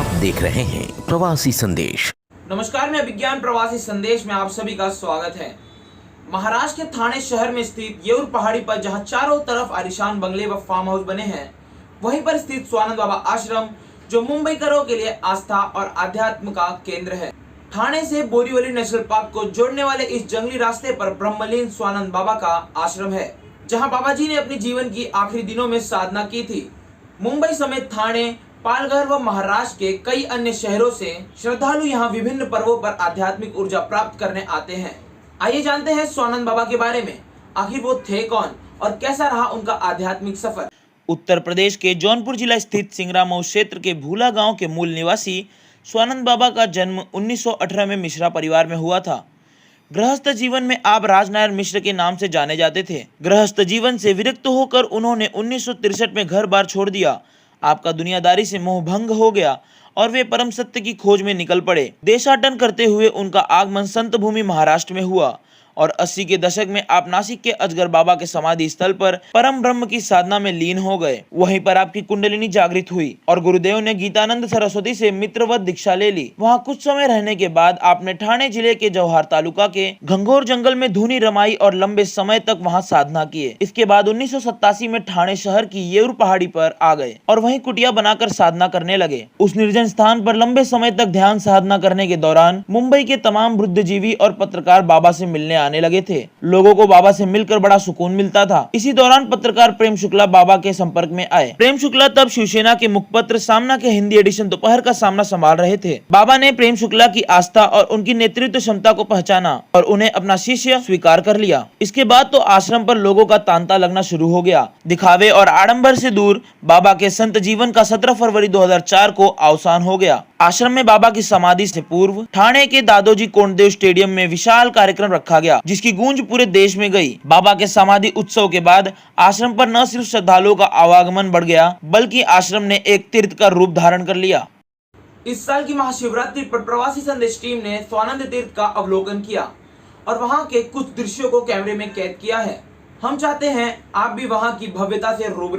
आप देख रहे हैं प्रवासी संदेश। नमस्कार, मैं विज्ञान प्रवासी संदेश में आप सभी का स्वागत है। महाराष्ट्र के ठाणे शहर में स्थित येऊर पहाड़ी पर जहां चारों तरफ आलीशान बंगले व फार्म हाउस बने हैं, वहीं पर स्थित स्वानंद बाबा आश्रम जो मुंबईकरों के लिए आस्था और आध्यात्म का केंद्र है। ठाणे से बोरीवली नेशनल पार्क को जोड़ने वाले इस जंगली रास्ते पर ब्रह्मलीन स्वानंद बाबा का आश्रम है, जहां बाबा जी ने अपने जीवन की आखिरी दिनों में साधना की थी। मुंबई समेत ठाणे, पालघर व महाराष्ट्र के कई अन्य शहरों से श्रद्धालु यहां विभिन्न पर्वों पर आध्यात्मिक ऊर्जा प्राप्त करने आते हैं। आइए जानते हैं स्वानंद बाबा के बारे में। आखिर वो थे कौन और कैसा रहा उनका आध्यात्मिक सफर। उत्तर प्रदेश के जौनपुर जिला स्थित सिंगरामऊ क्षेत्र के भूला गांव के मूल निवासी स्वानंद बाबा का जन्म 1918 में मिश्रा परिवार में हुआ था। गृहस्थ जीवन में आप राजनारायण मिश्र के नाम से जाने जाते थे। गृहस्थ जीवन से विरक्त होकर उन्होंने 1963 में घर बार छोड़ दिया। आपका दुनियादारी से मोह भंग हो गया और वे परम सत्य की खोज में निकल पड़े। देशाटन करते हुए उनका आगमन संत भूमि महाराष्ट्र में हुआ और 80 के दशक में आप नासिक के अजगर बाबा के समाधि स्थल पर परम ब्रह्म की साधना में लीन हो गए। वहीं पर आपकी कुंडलिनी जागृत हुई और गुरुदेव ने गीतानंद सरस्वती से मित्रवत दीक्षा ले ली। वहां कुछ समय रहने के बाद आपने ठाणे जिले के जवाहर तालुका के घंघोर जंगल में धुनी रमाई और लंबे समय तक वहां साधना किए। इसके बाद 1987 में ठाणे शहर की येऊर पहाड़ी पर आ गए और वहीं कुटिया बनाकर साधना करने लगे। उस निर्जन स्थान पर लंबे समय तक ध्यान साधना करने के दौरान मुंबई के तमाम बुद्धिजीवी और पत्रकार बाबा से मिलने आने लगे थे। लोगों को बाबा से मिलकर बड़ा सुकून मिलता था। इसी दौरान पत्रकार प्रेम शुक्ला बाबा के संपर्क में आए। प्रेम शुक्ला तब शिवसेना के मुखपत्र सामना के हिंदी एडिशन दोपहर का सामना संभाल रहे थे। बाबा ने प्रेम शुक्ला की आस्था और उनकी नेतृत्व क्षमता को पहचाना और उन्हें अपना शिष्य स्वीकार कर लिया। इसके बाद तो आश्रम पर लोगों का तांता लगना शुरू हो गया। दिखावे और आडंबर से दूर बाबा के संत जीवन का 17 फरवरी 2004 को अवसान हो गया। आश्रम में बाबा की समाधि से पूर्व ठाणे के दादोजी कोंडदेव स्टेडियम में विशाल कार्यक्रम रखा गया, जिसकी गूंज पूरे देश में गई। बाबा के समाधि उत्सव के बाद आश्रम पर न सिर्फ श्रद्धालुओं का आवागमन बढ़ गया, बल्कि आश्रम ने एक तीर्थ का रूप धारण कर लिया। इस साल की महाशिवरात्रि पर प्रवासी संदेश टीम ने स्वानंद तीर्थ का अवलोकन किया और वहां के कुछ दृश्यों को कैमरे में कैद किया है। हम चाहते हैं आप भी वहां की भव्यता से रूबरू।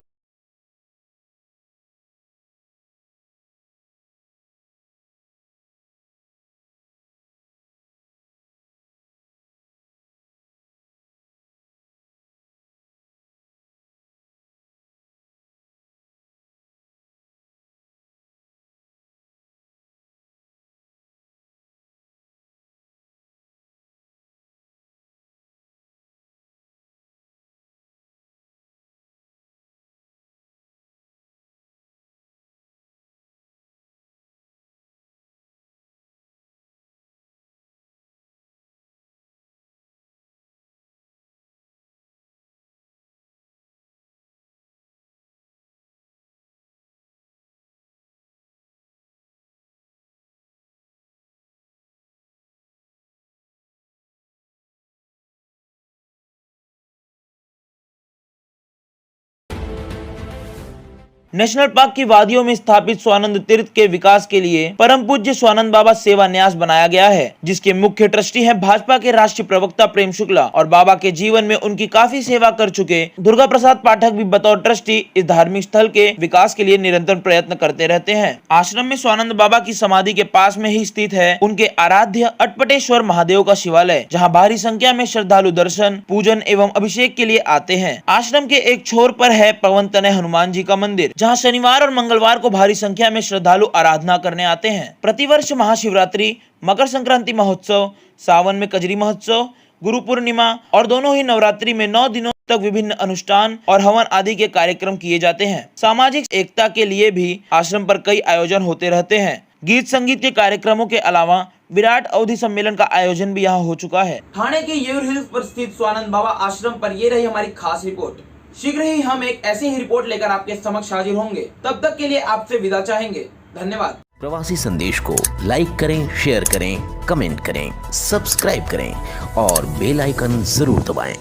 नेशनल पार्क की वादियों में स्थापित स्वानंद तीर्थ के विकास के लिए परम पूज्य स्वानंद बाबा सेवा न्यास बनाया गया है, जिसके मुख्य ट्रस्टी हैं भाजपा के राष्ट्रीय प्रवक्ता प्रेम शुक्ला और बाबा के जीवन में उनकी काफी सेवा कर चुके दुर्गा प्रसाद पाठक भी बतौर ट्रस्टी इस धार्मिक स्थल के विकास के लिए निरंतर प्रयत्न करते रहते हैं। आश्रम में स्वानंद बाबा की समाधि के पास में ही स्थित है उनके आराध्य अटपटेश्वर महादेव का शिवालय, जहाँ भारी संख्या में श्रद्धालु दर्शन, पूजन एवं अभिषेक के लिए आते हैं। आश्रम के एक छोर पर है पवन तनय हनुमान जी का मंदिर, जहां शनिवार और मंगलवार को भारी संख्या में श्रद्धालु आराधना करने आते हैं। प्रतिवर्ष महाशिवरात्रि, मकर संक्रांति महोत्सव, सावन में कजरी महोत्सव, गुरु पूर्णिमा और दोनों ही नवरात्रि में 9 दिनों तक विभिन्न अनुष्ठान और हवन आदि के कार्यक्रम किए जाते हैं। सामाजिक एकता के लिए भी आश्रम पर कई आयोजन होते रहते हैं। गीत संगीत के कार्यक्रमों के अलावा विराट अवधि सम्मेलन का आयोजन भी यहाँ हो चुका है। ठाणे के येऊर हिल्स पर स्थित स्वानंद बाबा आश्रम पर ये रही हमारी खास रिपोर्ट। शीघ्र ही हम एक ऐसी ही रिपोर्ट लेकर आपके समक्ष हाजिर होंगे। तब तक के लिए आपसे विदा चाहेंगे। धन्यवाद। प्रवासी संदेश को लाइक करें, शेयर करें, कमेंट करें, सब्सक्राइब करें और बेल आइकन जरूर दबाएं।